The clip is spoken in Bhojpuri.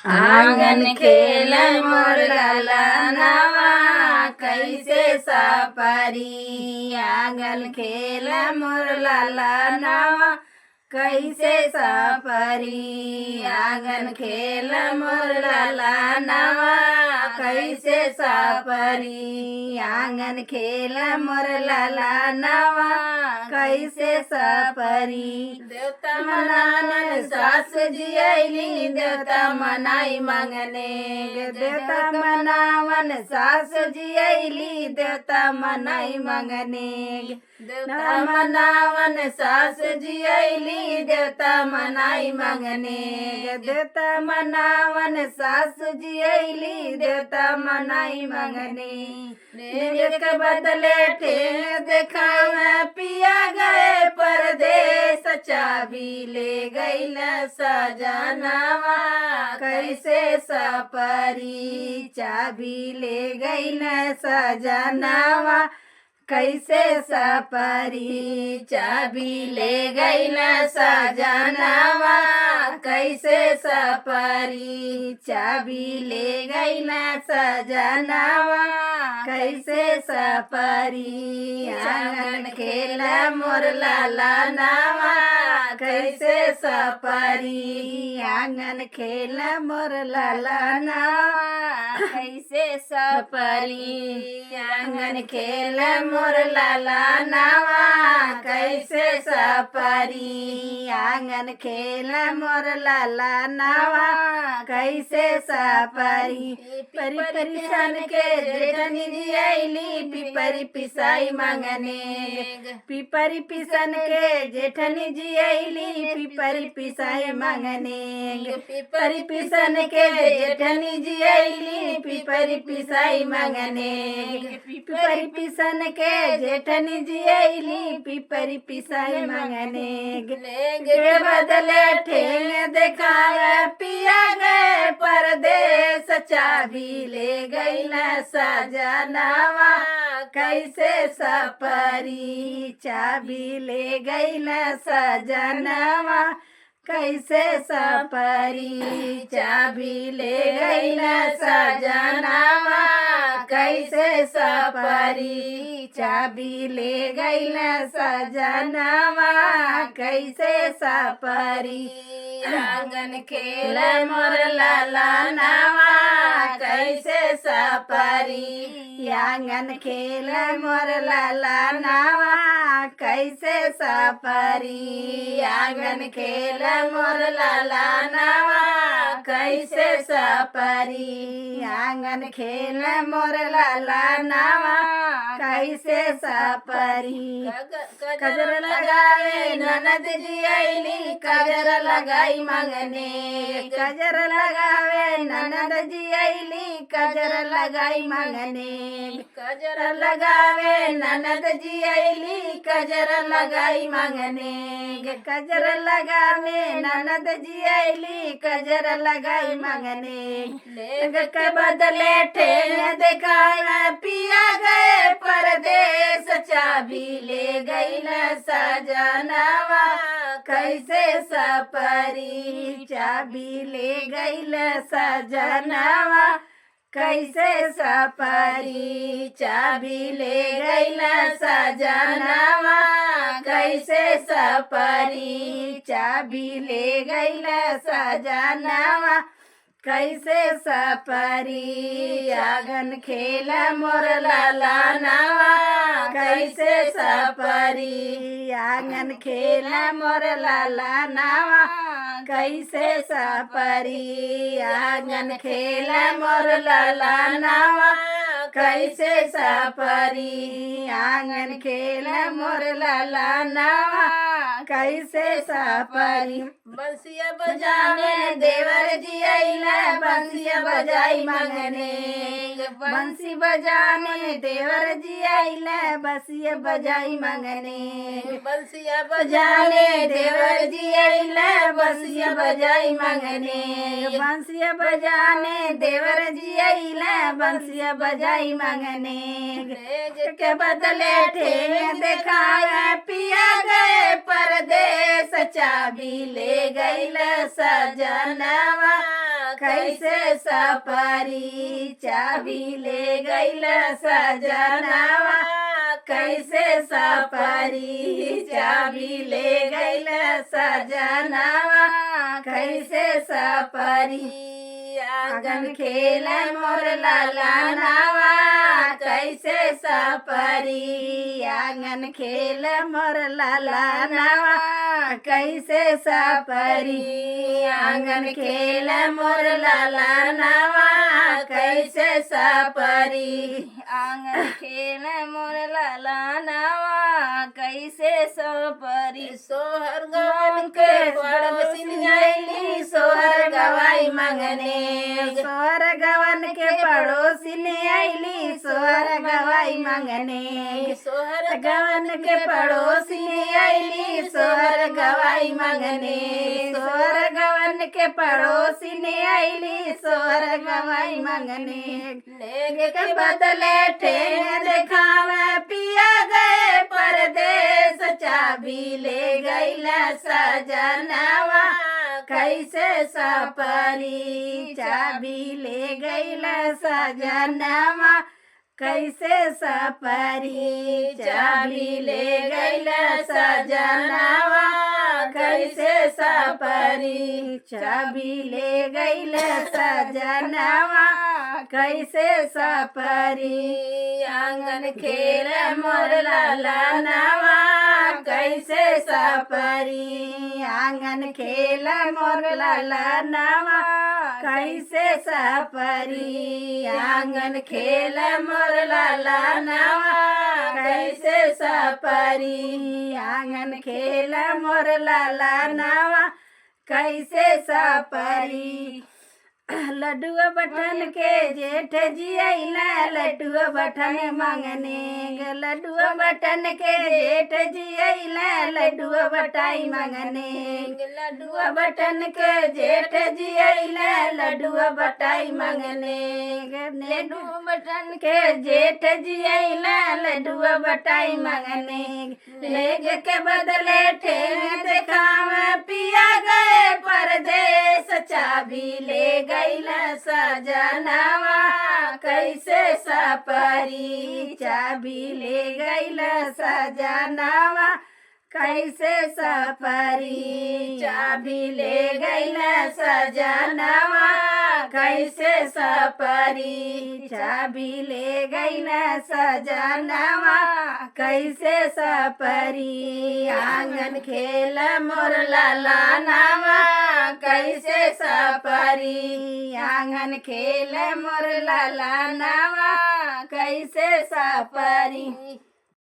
आंगन खेल मोर ललनवा कैसे सपरी। आंगन खेल मोर ललनवा कैसे सपरी। आंगन खेल मोर ललनवा कैसे सपरी। आंगन खेल मोर ललनवा कैसे सपरी। देवता मनाने सास जियली देवता मनाई मंगने। देवता मनावन सास जियली देवता मनाई मंगने। देवता मनावन सास जियली देवता मनाई मंगने। देवता मनावन सास जियली देवता मनाई मंगने। नेग के बदले ठेंग देखावे पिया गए परदेस। चाबी ले गईल सजनवा कैसे सपरी। चाबी ले गईल सजनवा कैसे सपरी। चाबी ले गईल सजनवा कैसे सपरी। चाबी ले गईल सजनवा कैसे सपरी। आंगन खेल मोर ललनवा कैसे सपरी। आंगन खेल मोर ललनवा कैसे सपरी। आंगन खेल मोर ललनवा कैसे सपरी। आंगन खेल मोर ललनवा कैसे सपरी। परी परिसन के जेठनी जियली पिपरी पिसाई मंगने। पिपरी पिसन के जेठनी जियली पिपरी पिसाई मंगने। पिपरी पिसन के जेठनी जियली पिपरी पिसाई मंगने। पिपरी पिसन के जेठनी जियली पिपरी पिसाई मंगने। के बदले ठेंग देखावे पिया गए परदेस। चाबी ले गईल सजनवा कैसे सपरी। चाबी ले गईल सजनवा कैसे सपरी। चाबी ले गईल सजनवा कैसे सपरी। चाबी ले गईल सजनवा कैसे सपरी। आंगन खेल मोर ललनवा कैसे सपरी। आंगन खेल मोर ललनवा कैसे सपरी। आंगन खेल मोर ललनवा कैसे सपरी। आंगन खेल मोर ललनवा कैसे सपरी। कजर लगावे ननद जियली कजर लगाई मंगने। कजर लगावे ननद जियली कजर लगाई मंगने। कजर लगावे ननद जियली कजर लगाई मंगने। कजर लगावे ननद जियली कजर लगाई मंगने। लेग के बदले ठेंग देखावे पिया गए परदेस। चाबी ले गईल सजनवा कैसे सपरी। चाबी ले गईल सजनवा कैसे सपरी। चाबी ले गईल सजनवा कैसे सपरी। चाबी ले गईल सजनवा कैसे सपरी। आंगन खेल मोर ललनवा कैसे सपरी। आंगन खेल मोर ललनवा कैसे सपरी। आंगन खेल मोर ललनवा कैसे सपरी। आंगन खेल मोर ललनवा कैसे सपरी। बंसिया बजाने देवर जियला बंसिया बजाई मंगने। बंसी बजाने देवर जियला बंसिया बजाई मंगने। बंसिया बजाने देवर जियला बंसिया बजाई मंगने। बंसिया बजाने देवर जियला बंसिया बजाई मंगने। के बदले ठेंग देखावे पिया गए परदेस। चाबी ले गईल सजनवा कैसे सपरी चाबी ले गईल सजनवा कैसे सपरी चाबी ले गईल सजनवा कैसे सपरी आंगन खेल मोर लाला नावा कैसे सपरी आंगन खेल मोर लाला नावा कैसे सपरी आंगन खेल मोर लाला नावा कैसे सपरी आंगन खेल मोर लाला नावा कैसे सपरी सोहर गवन के पड़ोसिन आइली सोहर गवाई मंगने सोहर गवन के पड़ोसिन आइली सोहर गवाई मंगने सोहर गवन के पड़ोसिन आइली सोहर गवाई मंगने सोहर गवन के पड़ोसिन आइली सोहर गवाई मंगने लेगे के बदले ठेंग दिखावे पिया गए परदेस चाबी ले गईला सजनवा कैसे सपरी चाबी ले गईला सजनवा कैसे सपरी चाबी ले गईला सजनवा कैसे सपरी चाबी ले गईला सजनवा कैसे सपरी आंगन खेल मोर लाला नावा कैसे सपरी आंगन खेल मोर लाला नावा कैसे सपरी आंगन खेल मोर लाला नावा कैसे सपरी आंगन खेल मोर लाला नावा कैसे सपरी लड्डुआ बटन के जेठ जी आइला लड्डुआ बटन मांगने लड्डुआ बटन के जेठ जी आइला लड्डुआ बटाई मांगने लड्डुआ बटन के जेठ जी आइला लड्डुआ बटाई मांगने लड्डुआ बटन के जेठ जी आइला लड्डुआ बटाई मांगने लेग के बदले ठेंग दिखावे पिया गए परदेस चाबी ले गईला सजनवा कैसे सपरी चाबी ले गईला सजनवा कैसे सपरी चाबी ले गईला सजनवा कैसे सपरी चाबी ले गईला सजनवा कैसे सपरी आंगन खेल मोर लाला नावा कैसे सपरी आंगन खेल मोर लाला नावा कैसे सपरी।